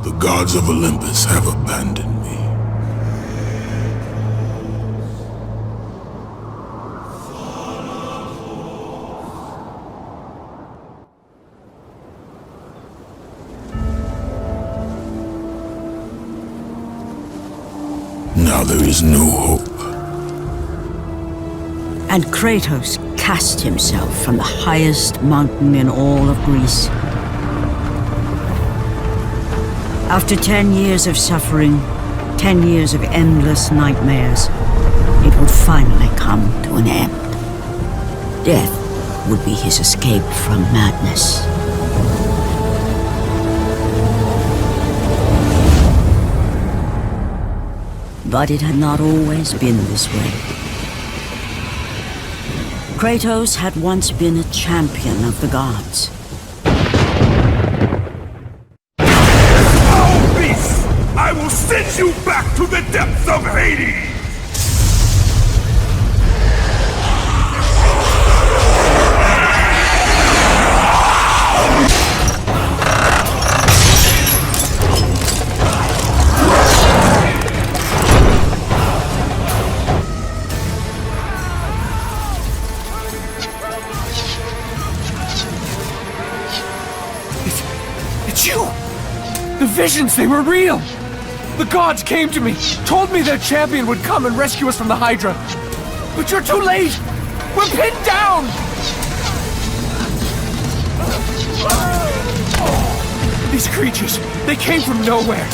The gods of Olympus have abandoned me. Now there is no hope. And Kratos cast himself from the highest mountain in all of Greece. After 10 years of suffering, 10 years of endless nightmares, it would finally come to an end. Death would be his escape from madness. But it had not always been this way. Kratos had once been a champion of the gods. Foul beast! I will send you back to the depths of Hades! It's you! The visions, they were real! The gods came to me, told me their champion would come and rescue us from the Hydra. But you're too late! We're pinned down! These creatures, they came from nowhere.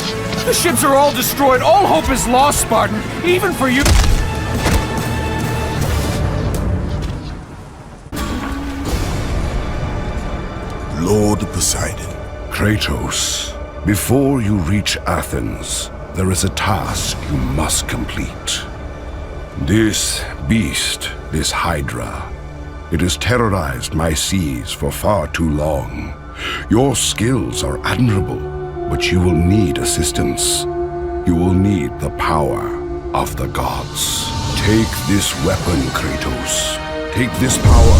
The ships are all destroyed, all hope is lost, Spartan, even for you. Lord Poseidon. Kratos, before you reach Athens, there is a task you must complete. This beast, this Hydra, it has terrorized my seas for far too long. Your skills are admirable, but you will need assistance. You will need the power of the gods. Take this weapon, Kratos. Take this power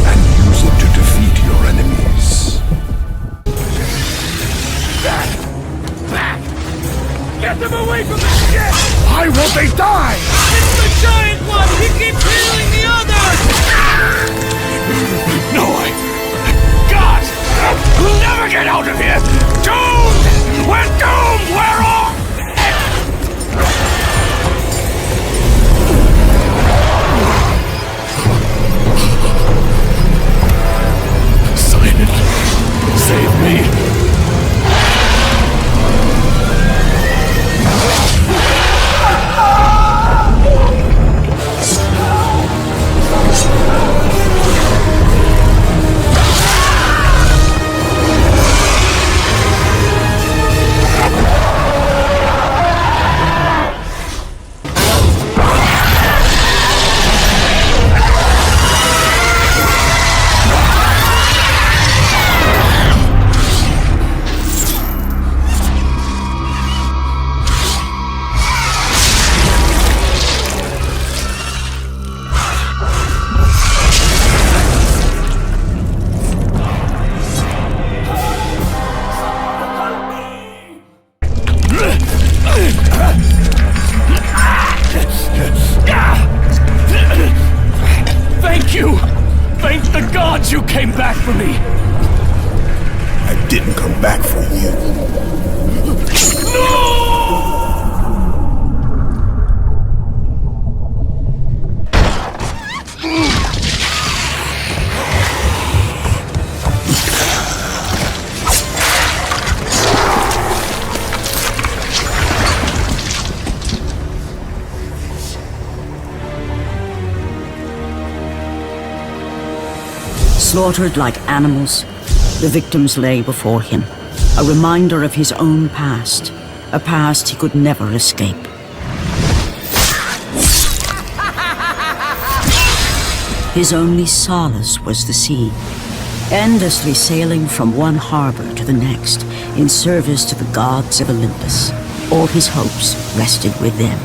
and use it to defeat your enemies. Back! Get them away from the ship! Why won't they die? It's the giant one! He keeps healing the others! No way! God! We'll never get out of here! Doomed! We're doomed! We're off! Poseidon, save me! Thank you! Thank the gods you came back for me! I didn't come back for you. No! Slaughtered like animals, the victims lay before him, a reminder of his own past, a past he could never escape. His only solace was the sea, endlessly sailing from one harbor to the next in service to the gods of Olympus. All his hopes rested with them.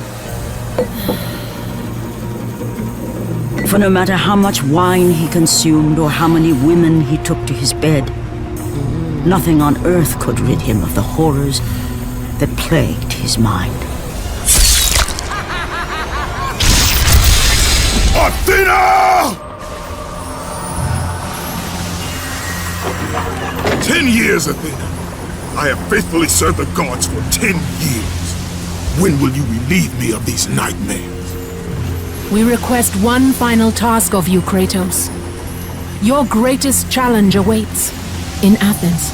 For no matter how much wine he consumed or how many women he took to his bed, nothing on earth could rid him of the horrors that plagued his mind. Athena! 10 years, Athena. I have faithfully served the gods for 10 years. When will you relieve me of these nightmares? We request one final task of you, Kratos. Your greatest challenge awaits in Athens,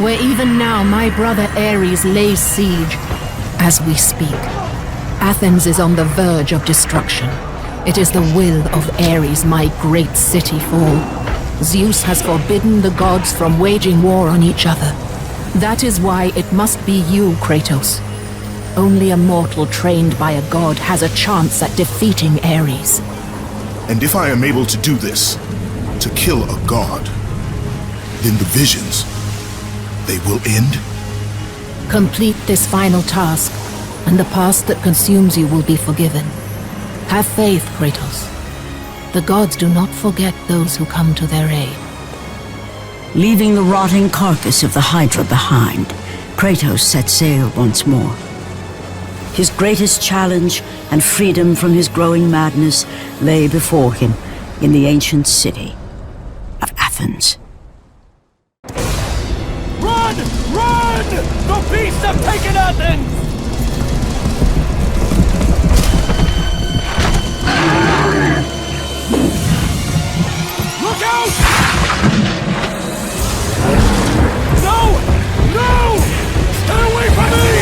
where even now my brother Ares lays siege as we speak. Athens is on the verge of destruction. It is the will of Ares my great city fall. Zeus has forbidden the gods from waging war on each other. That is why it must be you, Kratos. Only a mortal trained by a god has a chance at defeating Ares. And if I am able to do this, to kill a god, then the visions, they will end? Complete this final task, and the past that consumes you will be forgiven. Have faith, Kratos. The gods do not forget those who come to their aid. Leaving the rotting carcass of the Hydra behind, Kratos set sail once more. His greatest challenge and freedom from his growing madness lay before him in the ancient city of Athens. Run! Run! The beasts have taken Athens! Look out! No! No! Stay away from me!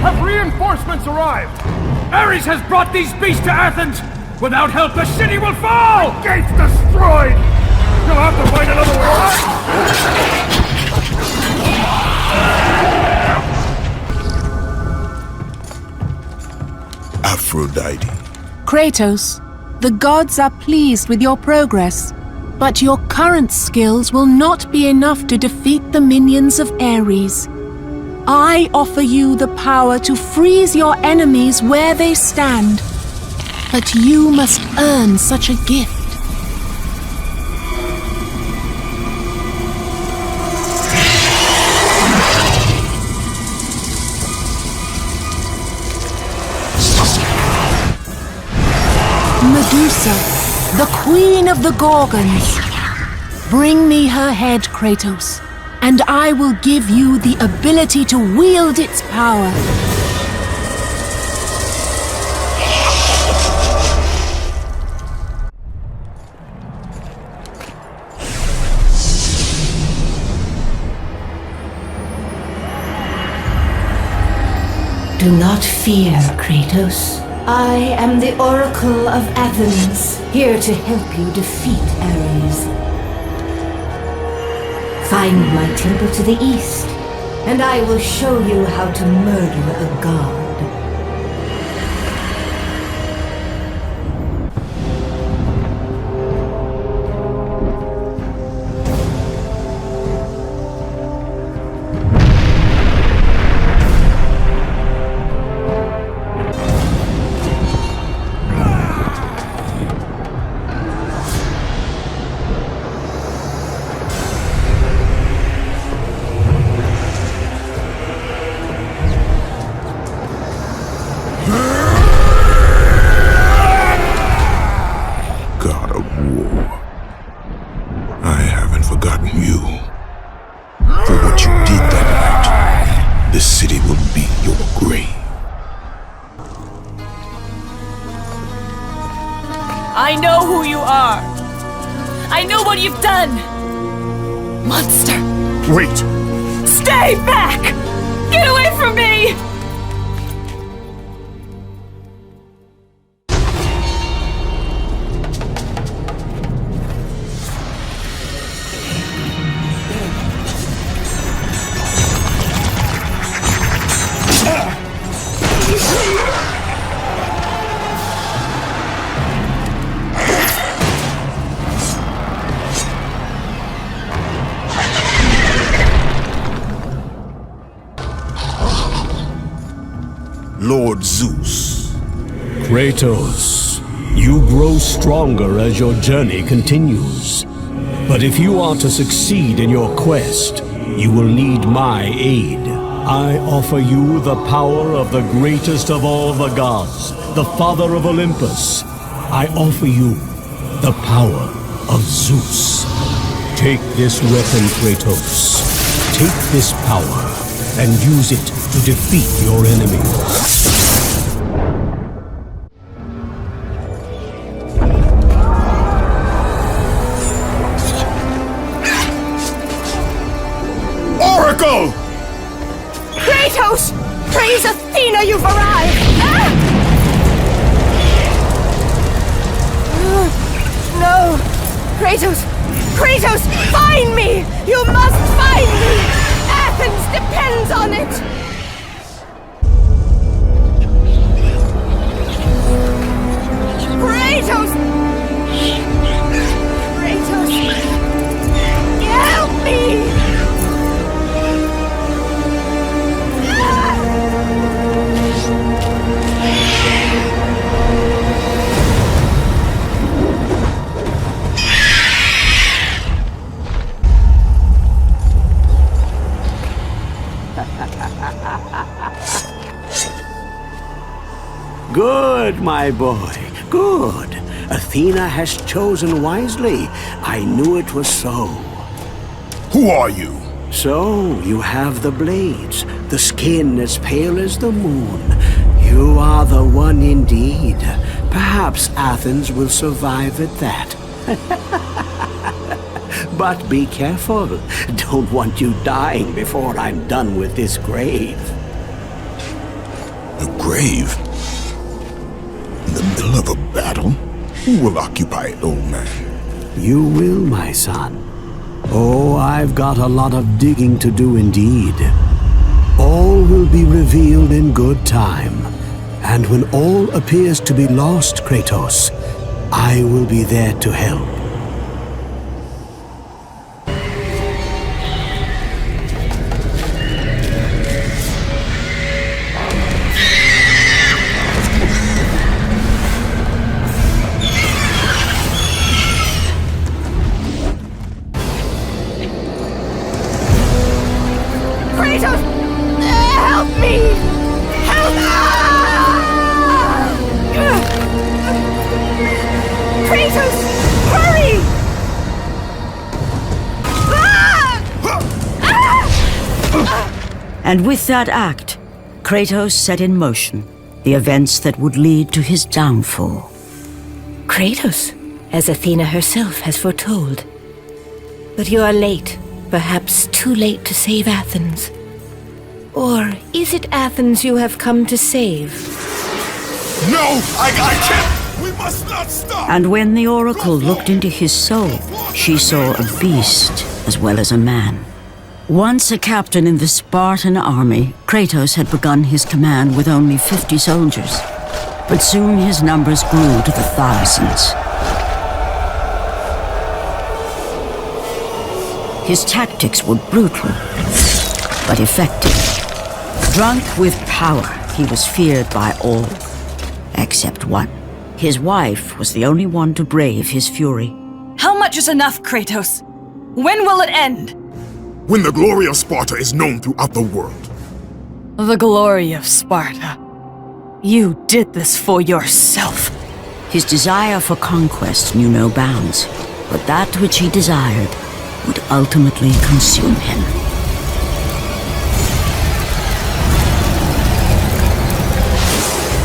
Have reinforcements arrived? Ares has brought these beasts to Athens! Without help, the city will fall! The gates destroyed! You'll have to find another way. Aphrodite. Kratos, the gods are pleased with your progress, but your current skills will not be enough to defeat the minions of Ares. I offer you the power to freeze your enemies where they stand, but you must earn such a gift. Medusa, the queen of the Gorgons. Bring me her head, Kratos, and I will give you the ability to wield its power. Do not fear, Kratos. I am the Oracle of Athens, here to help you defeat Ares. Find my temple to the east, and I will show you how to murder a god. I know who you are. I know what you've done. Monster. Wait! Stay back! Get away from me! Lord Zeus. Kratos, You grow stronger as your journey continues. But if you are to succeed in your quest, you will need my aid. I offer you the power of the greatest of all the gods, the father of Olympus. I offer you the power of Zeus. Take this weapon, Kratos. Take this power and use it to defeat your enemies. Oracle! Kratos! Praise Athena, you've arrived! No! Kratos! Kratos! Find me! You must find me! Athens depends on it! Kratos! Kratos! Help me! Good, my boy, good. Athena has chosen wisely. I knew it was so. Who are you? So, you have the blades, the skin as pale as the moon. You are the one indeed. Perhaps Athens will survive at that. But be careful. Don't want you dying before I'm done with this grave. A grave? In the middle of a battle? Who will occupy it, old man? You will, my son. Oh, I've got a lot of digging to do indeed. All will be revealed in good time. And when all appears to be lost, Kratos, I will be there to help. And with that act, Kratos set in motion the events that would lead to his downfall. Kratos, as Athena herself has foretold. But you are late, perhaps too late to save Athens. Or is it Athens you have come to save? No! I can't! We must not stop! And when the Oracle looked into his soul, she saw a beast as well as a man. Once a captain in the Spartan army, Kratos had begun his command with only 50 soldiers. But soon his numbers grew to the thousands. His tactics were brutal, but effective. Drunk with power, he was feared by all, except one. His wife was the only one to brave his fury. How much is enough, Kratos? When will it end? When the glory of Sparta is known throughout the world. The glory of Sparta. You did this for yourself. His desire for conquest knew no bounds, but that which he desired would ultimately consume him.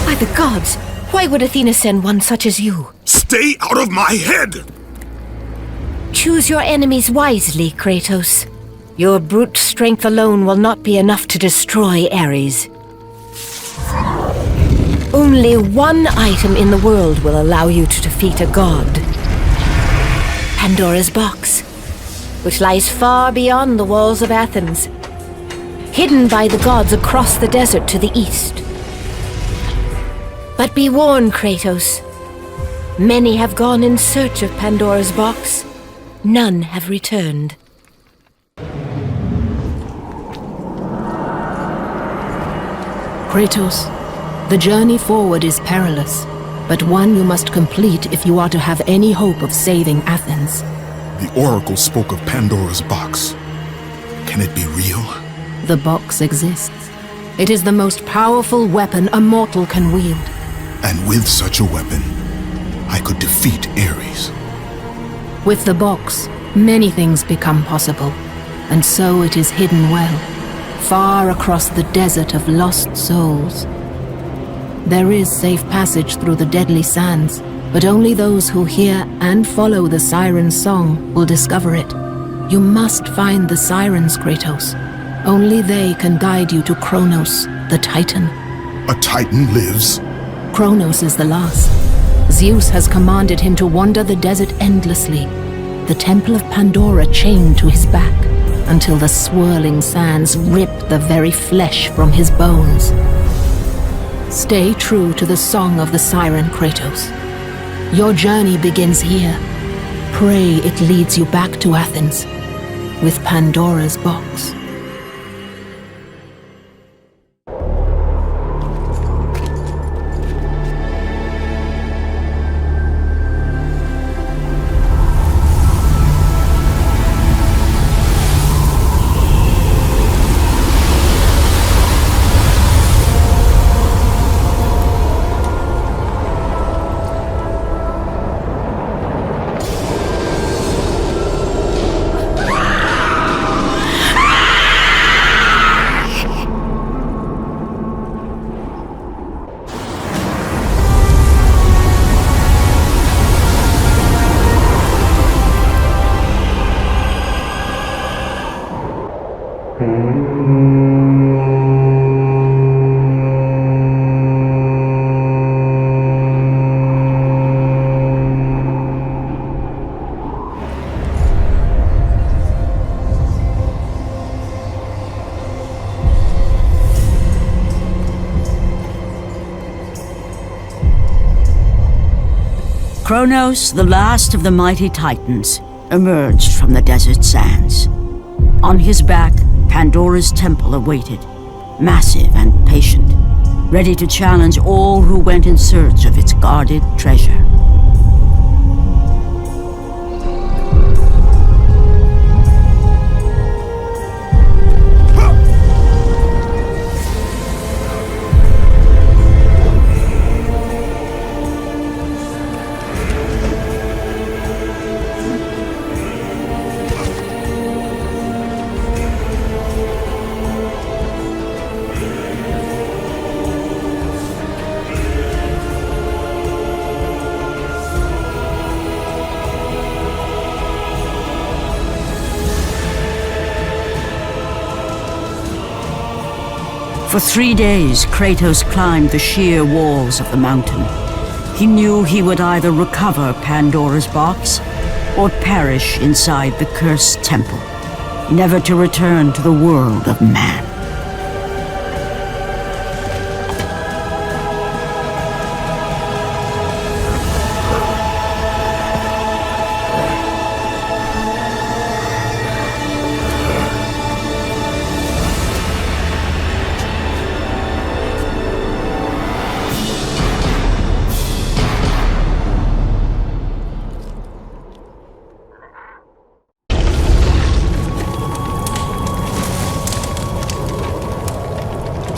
By the gods, why would Athena send one such as you? Stay out of my head! Choose your enemies wisely, Kratos. Your brute strength alone will not be enough to destroy Ares. Only one item in the world will allow you to defeat a god. Pandora's box, which lies far beyond the walls of Athens, hidden by the gods across the desert to the east. But be warned, Kratos. Many have gone in search of Pandora's box. None have returned. Kratos, the journey forward is perilous. but one you must complete if you are to have any hope of saving Athens. The Oracle spoke of Pandora's box. Can it be real? The box exists. It is the most powerful weapon a mortal can wield. And with such a weapon, I could defeat Ares. With the box, many things become possible, and so it is hidden well, far across the desert of lost souls. There is safe passage through the deadly sands, but only those who hear and follow the siren's song will discover it. You must find the sirens, Kratos. Only they can guide you to Kronos, the Titan. A Titan lives? Kronos is the last. Zeus has commanded him to wander the desert endlessly, the Temple of Pandora chained to his back, until the swirling sands rip the very flesh from his bones. Stay true to the song of the siren, Kratos. Your journey begins here. Pray it leads you back to Athens, with Pandora's box. Kronos, the last of the mighty Titans, emerged from the desert sands. On his back, Pandora's temple awaited, massive and patient, ready to challenge all who went in search of its guarded treasure. For 3 days, Kratos climbed the sheer walls of the mountain. He knew he would either recover Pandora's box or perish inside the cursed temple, never to return to the world of man.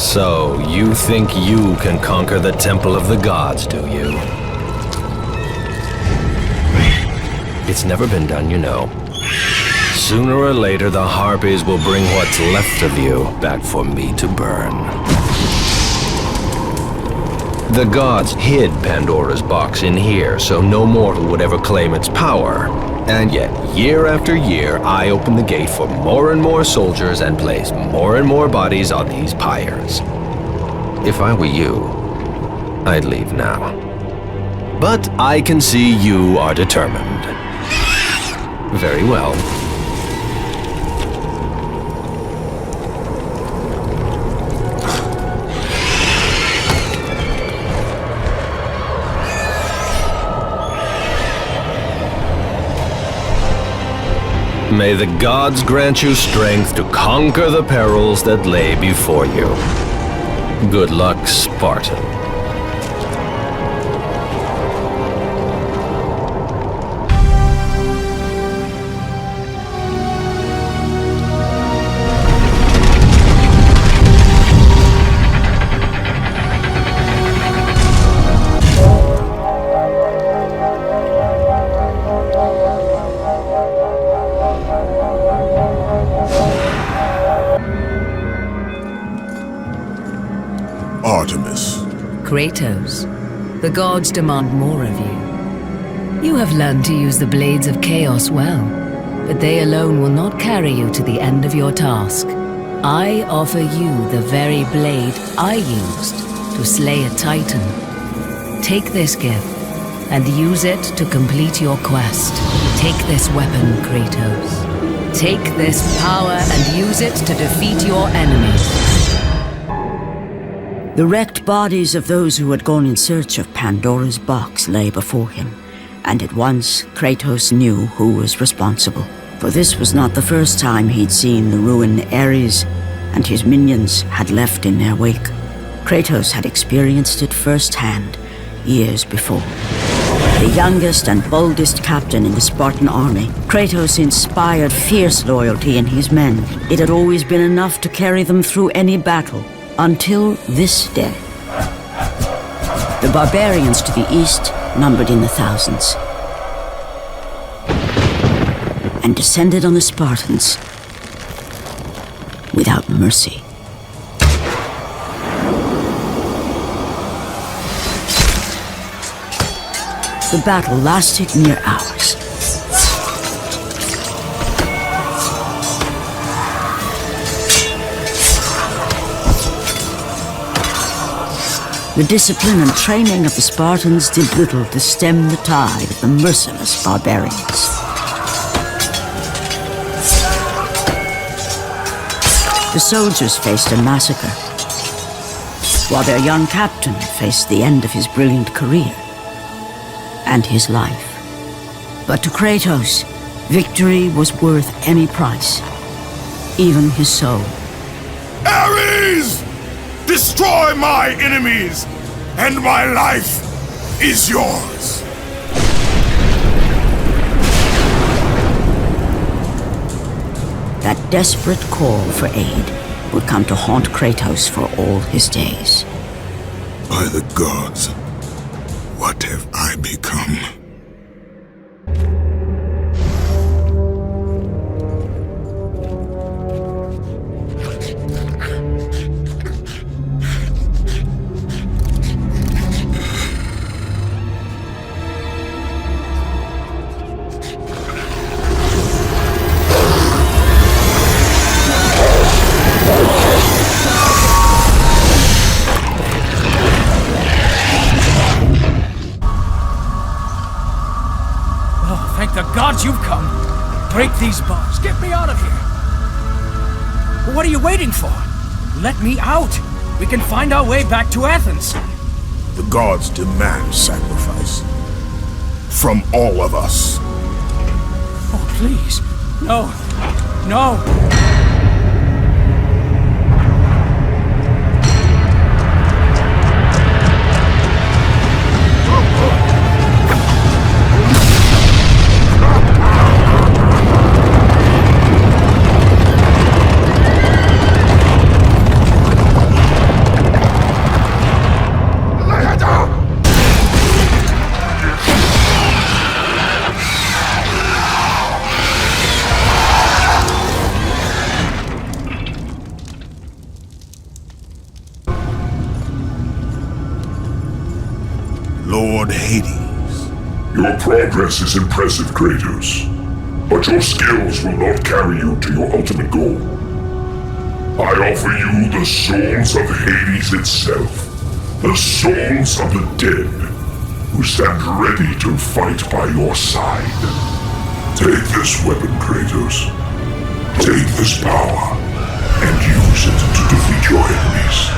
So, you think you can conquer the Temple of the Gods, do you? It's never been done, you know. Sooner or later, the Harpies will bring what's left of you back for me to burn. The gods hid Pandora's box in here, so no mortal would ever claim its power. And yet, year after year, I open the gate for more and more soldiers and place more and more bodies on these pyres. If I were you, I'd leave now. But I can see you are determined. Very well. May the gods grant you strength to conquer the perils that lay before you. Good luck, Spartan. Artemis. Kratos, the gods demand more of you. You have learned to use the blades of chaos well, but they alone will not carry you to the end of your task. I offer you the very blade I used to slay a Titan. Take this gift and use it to complete your quest. Take this weapon, Kratos. Take this power and use it to defeat your enemies. The wrecked bodies of those who had gone in search of Pandora's box lay before him, and at once Kratos knew who was responsible. For this was not the first time he'd seen the ruin Ares and his minions had left in their wake. Kratos had experienced it firsthand years before. The youngest and boldest captain in the Spartan army, Kratos inspired fierce loyalty in his men. It had always been enough to carry them through any battle, until this day. The barbarians to the east numbered in the thousands, and descended on the Spartans without mercy. The battle lasted near hours. The discipline and training of the Spartans did little to stem the tide of the merciless barbarians. The soldiers faced a massacre, while their young captain faced the end of his brilliant career and his life. But to Kratos, victory was worth any price, even his soul. Ares! Destroy my enemies, and my life is yours! That desperate call for aid would come to haunt Kratos for all his days. By the gods, what have I become? Thank the gods you've come. Break these bars. Get me out of here. What are you waiting for? Let me out. We can find our way back to Athens. The gods demand sacrifice. From all of us. Oh, please. No. No. Lord Hades. Your progress is impressive, Kratos. But your skills will not carry you to your ultimate goal. I offer you the souls of Hades itself. The souls of the dead, who stand ready to fight by your side. Take this weapon, Kratos. Take this power, and use it to defeat your enemies.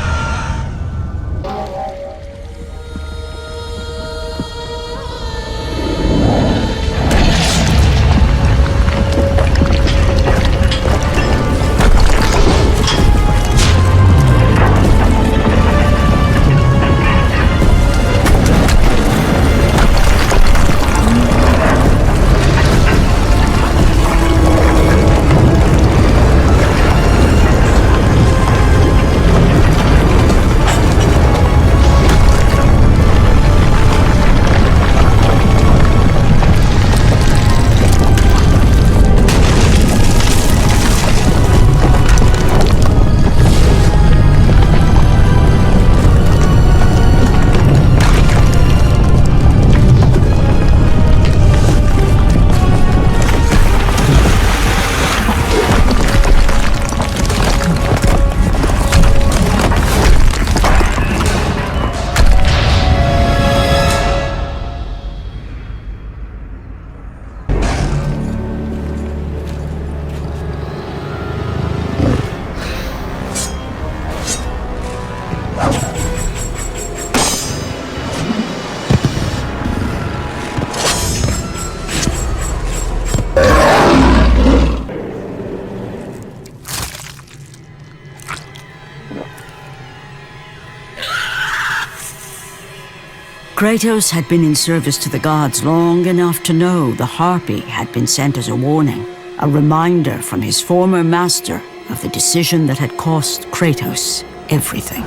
Kratos had been in service to the gods long enough to know the Harpy had been sent as a warning, a reminder from his former master of the decision that had cost Kratos everything.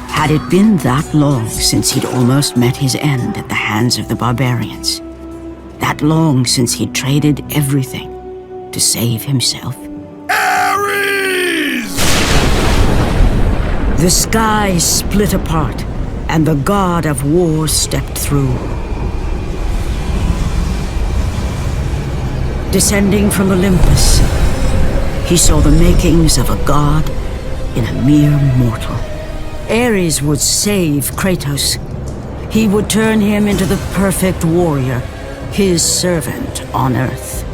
Had it been that long since he'd almost met his end at the hands of the barbarians? That long since he'd traded everything to save himself? Ares! The sky split apart, and the god of war stepped through. Descending from Olympus, he saw the makings of a god in a mere mortal. Ares would save Kratos. He would turn him into the perfect warrior, his servant on Earth.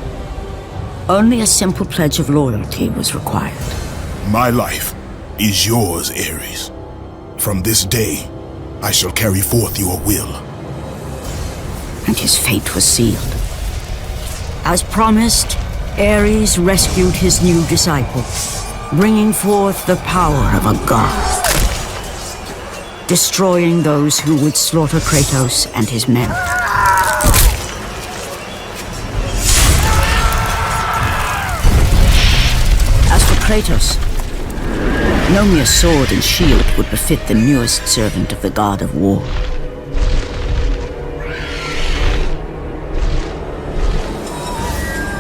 Only a simple pledge of loyalty was required. My life is yours, Ares. From this day, I shall carry forth your will. And his fate was sealed. As promised, Ares rescued his new disciple, bringing forth the power of a god, destroying those who would slaughter Kratos and his men. As for Kratos, no mere sword and shield would befit the newest servant of the god of war.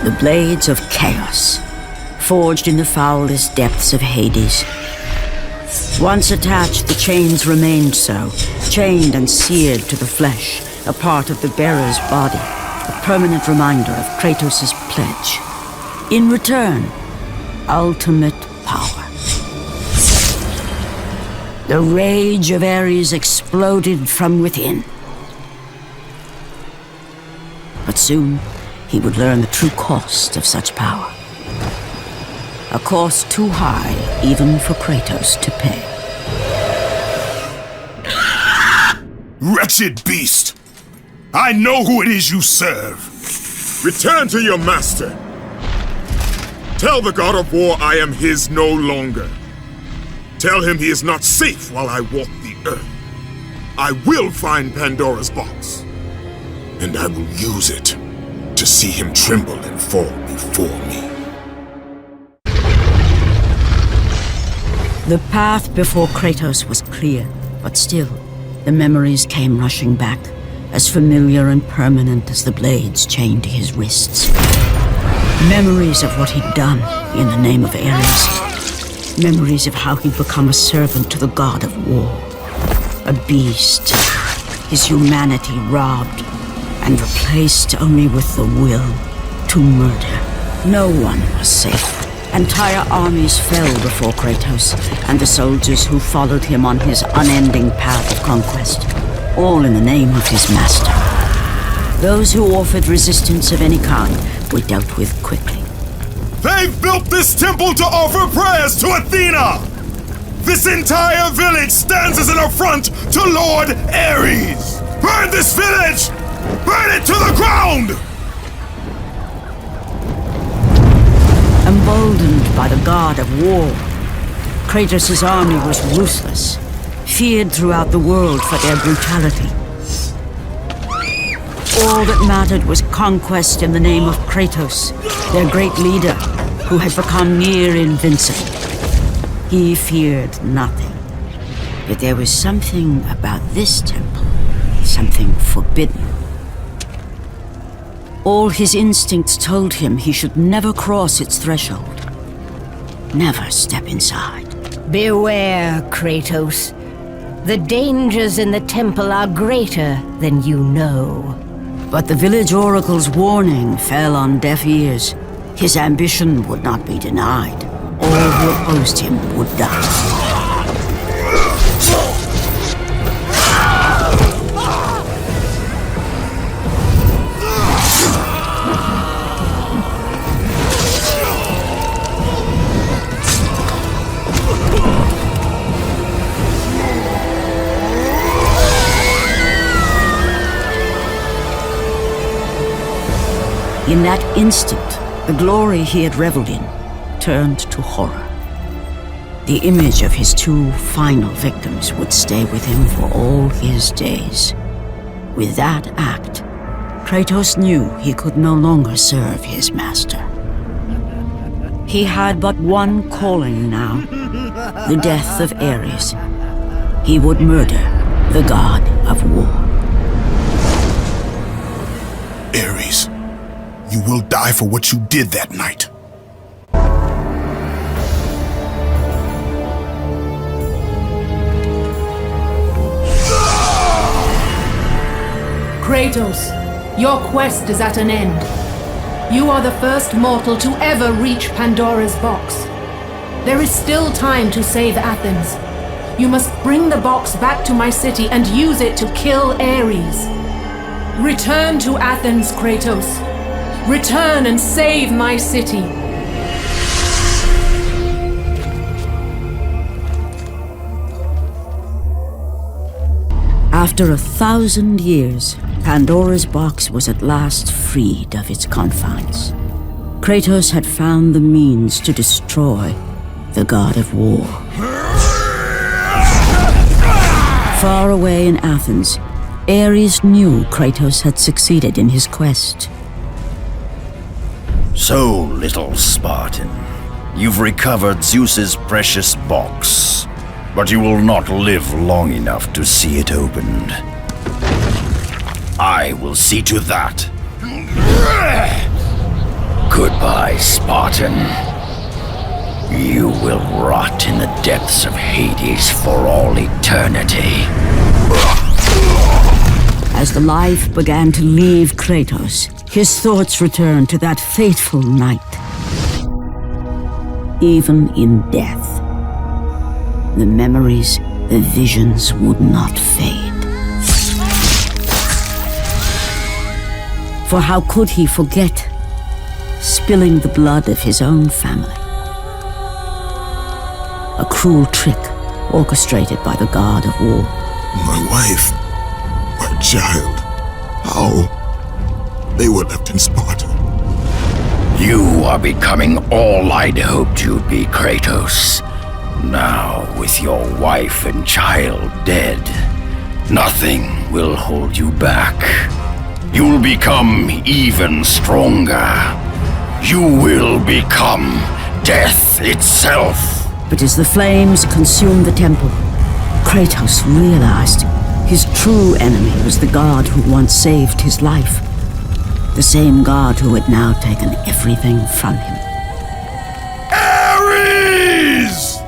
The blades of chaos, forged in the foulest depths of Hades. Once attached, the chains remained so, chained and seared to the flesh, a part of the bearer's body, a permanent reminder of Kratos' pledge. In return, ultimate power. The rage of Ares exploded from within. But soon, he would learn the true cost of such power. A cost too high even for Kratos to pay. Wretched beast! I know who it is you serve. Return to your master. Tell the god of war I am his no longer. Tell him he is not safe while I walk the earth. I will find Pandora's box, and I will use it to see him tremble and fall before me. The path before Kratos was clear, but still, the memories came rushing back, as familiar and permanent as the blades chained to his wrists. Memories of what he'd done in the name of Ares. Memories of how he'd become a servant to the god of war. A beast, his humanity robbed and replaced only with the will to murder. No one was safe. Entire armies fell before Kratos and the soldiers who followed him on his unending path of conquest, all in the name of his master. Those who offered resistance of any kind were dealt with quickly. They've built this temple to offer prayers to Athena! This entire village stands as an affront to Lord Ares! Burn this village! Burn it to the ground! Emboldened by the god of war, Kratos' army was ruthless, feared throughout the world for their brutality. All that mattered was conquest in the name of Kratos, their great leader, who had become near invincible. He feared nothing. But there was something about this temple, something forbidden. All his instincts told him he should never cross its threshold. Never step inside. Beware, Kratos. The dangers in the temple are greater than you know. But the village oracle's warning fell on deaf ears. His ambition would not be denied. All who opposed him would die. In that instant, the glory he had reveled in turned to horror. The image of his two final victims would stay with him for all his days. With that act, Kratos knew he could no longer serve his master. He had but one calling now, the death of Ares. He would murder the god of war. Ares, you will die for what you did that night. Kratos, your quest is at an end. You are the first mortal to ever reach Pandora's box. There is still time to save Athens. You must bring the box back to my city and use it to kill Ares. Return to Athens, Kratos. Return and save my city. After 1,000 years, Pandora's box was at last freed of its confines. Kratos had found the means to destroy the god of war. Far away in Athens, Ares knew Kratos had succeeded in his quest. So, little Spartan, you've recovered Zeus's precious box, but you will not live long enough to see it opened. I will see to that. Goodbye, Spartan. You will rot in the depths of Hades for all eternity. As the life began to leave Kratos, his thoughts returned to that fateful night. Even in death, the memories, the visions would not fade. For how could he forget spilling the blood of his own family? A cruel trick orchestrated by the god of war. My wife, my child, how? They were left in Sparta. You are becoming all I'd hoped you'd be, Kratos. Now, with your wife and child dead, nothing will hold you back. You'll become even stronger. You will become death itself. But as the flames consumed the temple, Kratos realized his true enemy was the god who once saved his life. The same god who had now taken everything from him. Ares!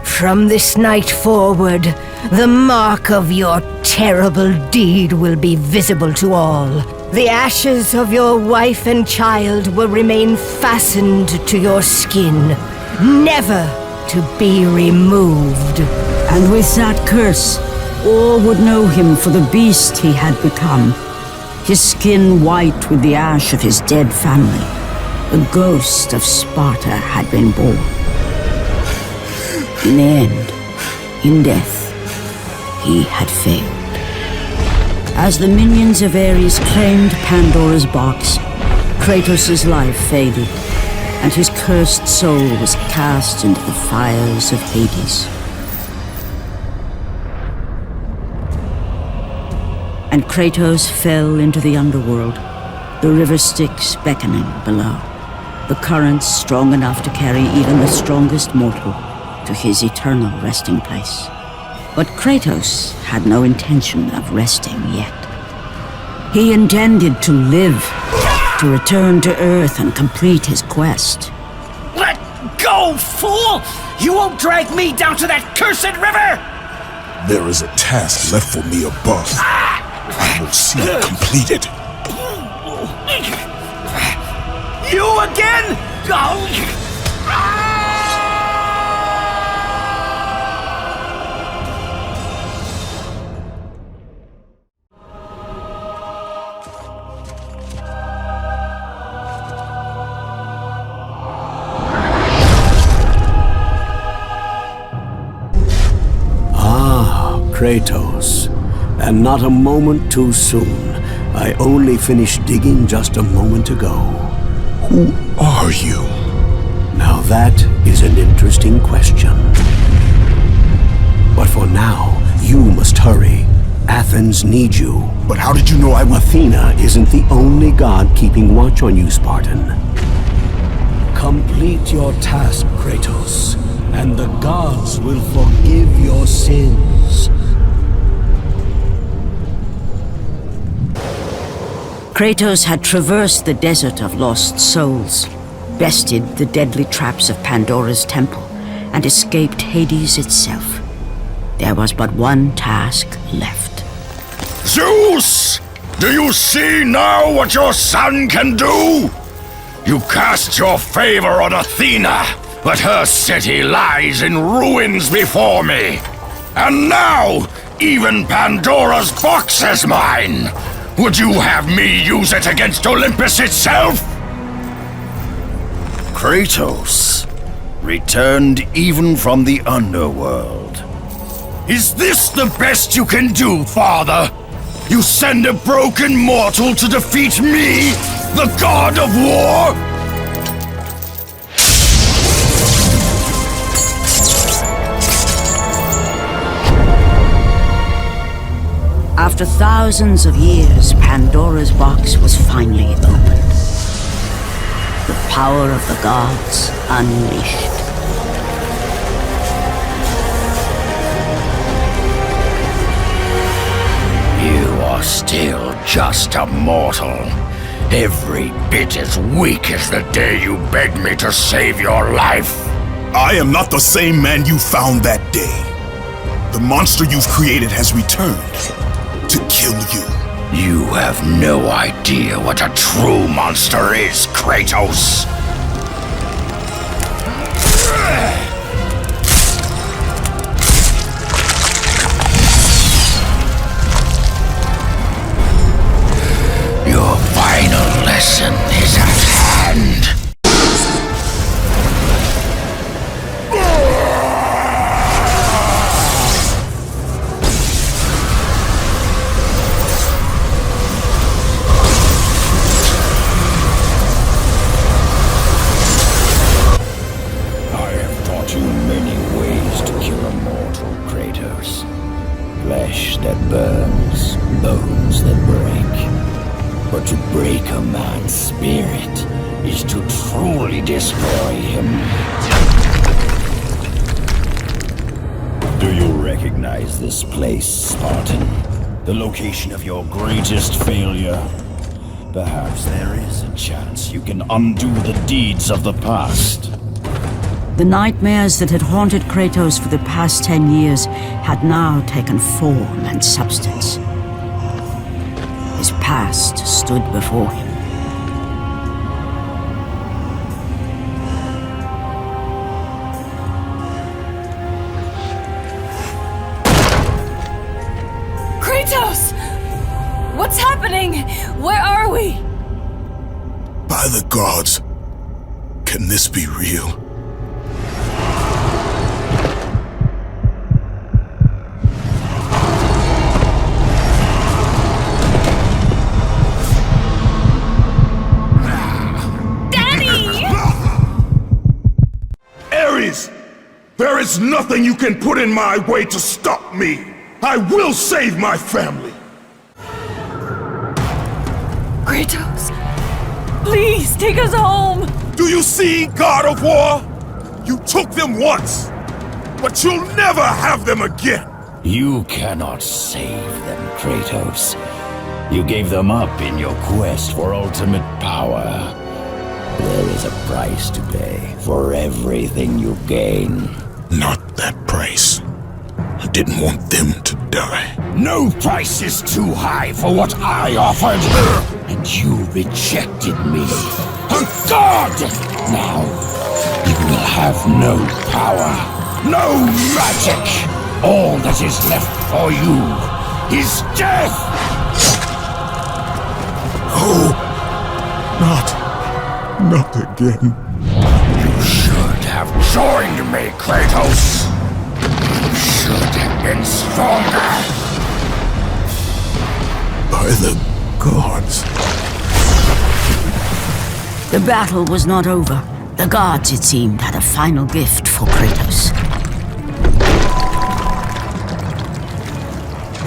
From this night forward, the mark of your terrible deed will be visible to all. The ashes of your wife and child will remain fastened to your skin, never to be removed. And with that curse, all would know him for the beast he had become. His skin white with the ash of his dead family. The ghost of Sparta had been born. In the end, in death, he had failed. As the minions of Ares claimed Pandora's box, Kratos' life faded, and his cursed soul was cast into the fires of Hades. And Kratos fell into the underworld, the river Styx beckoning below, the currents strong enough to carry even the strongest mortal to his eternal resting place. But Kratos had no intention of resting yet. He intended to live, to return to Earth and complete his quest. Let go, fool! You won't drag me down to that cursed river! There is a task left for me above. I will see it completed. You again? Kratos, and not a moment too soon. I only finished digging just a moment ago. Who are you? Now that is an interesting question. But for now, you must hurry. Athens need you. But how did you know I was... Athena isn't the only god keeping watch on you, Spartan. Complete your task, Kratos, and the gods will forgive your sins. Kratos had traversed the desert of lost souls, bested the deadly traps of Pandora's temple, and escaped Hades itself. There was but one task left. Zeus! Do you see now what your son can do? You cast your favor on Athena, but her city lies in ruins before me. And now, even Pandora's box is mine! Would you have me use it against Olympus itself? Kratos, returned even from the underworld. Is this the best you can do, father? You send a broken mortal to defeat me, the god of war? After thousands of years, Pandora's box was finally opened. The power of the gods unleashed. You are still just a mortal. Every bit as weak as the day you begged me to save your life. I am not the same man you found that day. The monster you've created has returned to kill you. You have no idea what a true monster is, Kratos. Your final lesson is at hand. Flesh that burns, bones that break. But to break a man's spirit is to truly destroy him. Do you recognize this place, Spartan? The location of your greatest failure? Perhaps there is a chance you can undo the deeds of the past. The nightmares that had haunted Kratos for the past 10 years had now taken form and substance. His past stood before him. Kratos! What's happening? Where are we? By the gods, can this be real? There is nothing you can put in my way to stop me! I will save my family! Kratos, please take us home! Do you see, God of War? You took them once, but you'll never have them again! You cannot save them, Kratos. You gave them up in your quest for ultimate power. There is a price to pay for everything you gain. Not that price. I didn't want them to die. No price is too high for what I offered. And you rejected me. A god! Now, you will have no power, no magic. All that is left for you is death! Oh, not again. You should have joined me, Kratos. You should have been stronger. By the gods. The battle was not over. The gods, it seemed, had a final gift for Kratos.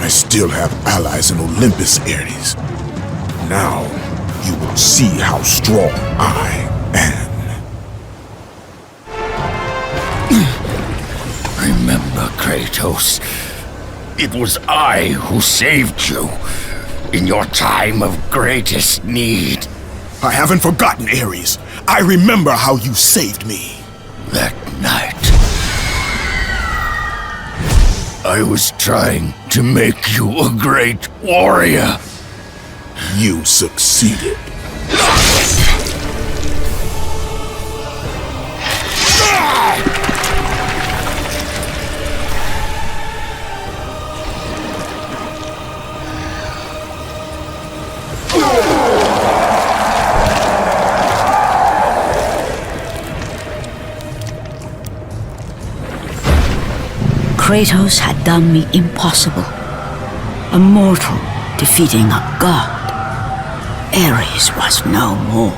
I still have allies in Olympus, Ares. Now, you will see how strong I am. Remember, Kratos, it was I who saved you in your time of greatest need. I haven't forgotten, Ares. I remember how you saved me. That night, I was trying to make you a great warrior. You succeeded. Kratos had done the impossible. A mortal defeating a god. Ares was no more.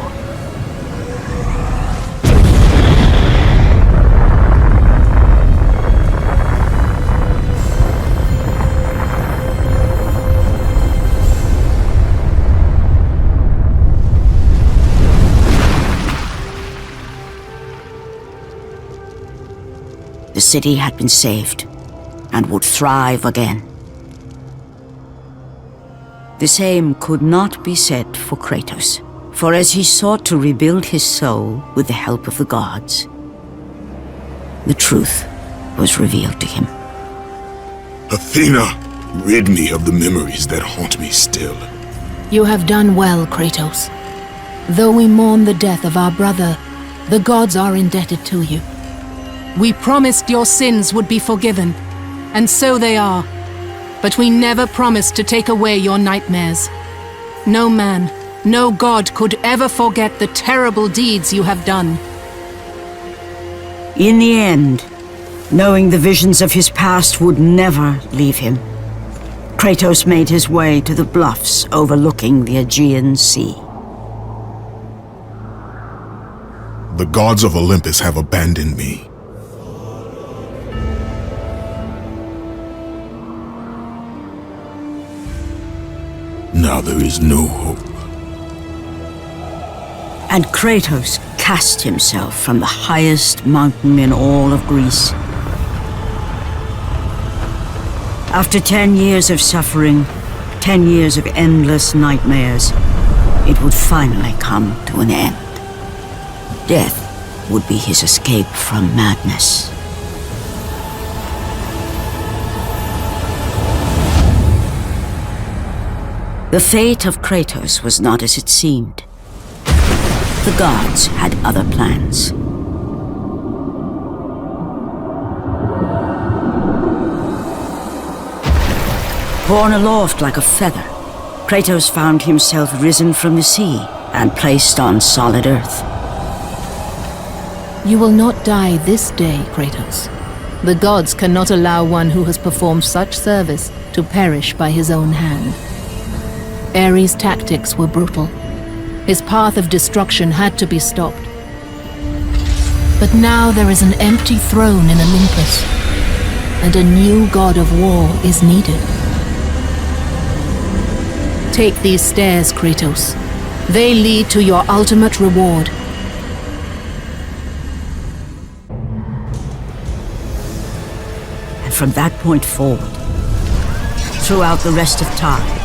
The city had been saved and would thrive again. The same could not be said for Kratos, for as he sought to rebuild his soul with the help of the gods, the truth was revealed to him. Athena, rid me of the memories that haunt me still. You have done well, Kratos. Though we mourn the death of our brother, the gods are indebted to you. We promised your sins would be forgiven, and so they are. But we never promised to take away your nightmares. No man, no god could ever forget the terrible deeds you have done. In the end, knowing the visions of his past would never leave him, Kratos made his way to the bluffs overlooking the Aegean Sea. The gods of Olympus have abandoned me. Now there is no hope. And Kratos cast himself from the highest mountain in all of Greece. After 10 years of suffering, 10 years of endless nightmares, it would finally come to an end. Death would be his escape from madness. The fate of Kratos was not as it seemed. The gods had other plans. Borne aloft like a feather, Kratos found himself risen from the sea and placed on solid earth. You will not die this day, Kratos. The gods cannot allow one who has performed such service to perish by his own hand. Ares' tactics were brutal. His path of destruction had to be stopped. But now there is an empty throne in Olympus, and a new god of war is needed. Take these stairs, Kratos. They lead to your ultimate reward. And from that point forward, throughout the rest of time,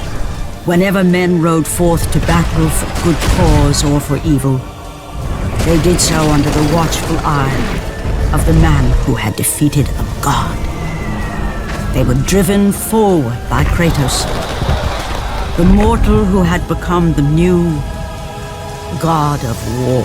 whenever men rode forth to battle for good cause or for evil, they did so under the watchful eye of the man who had defeated a god. They were driven forward by Kratos, the mortal who had become the new god of war.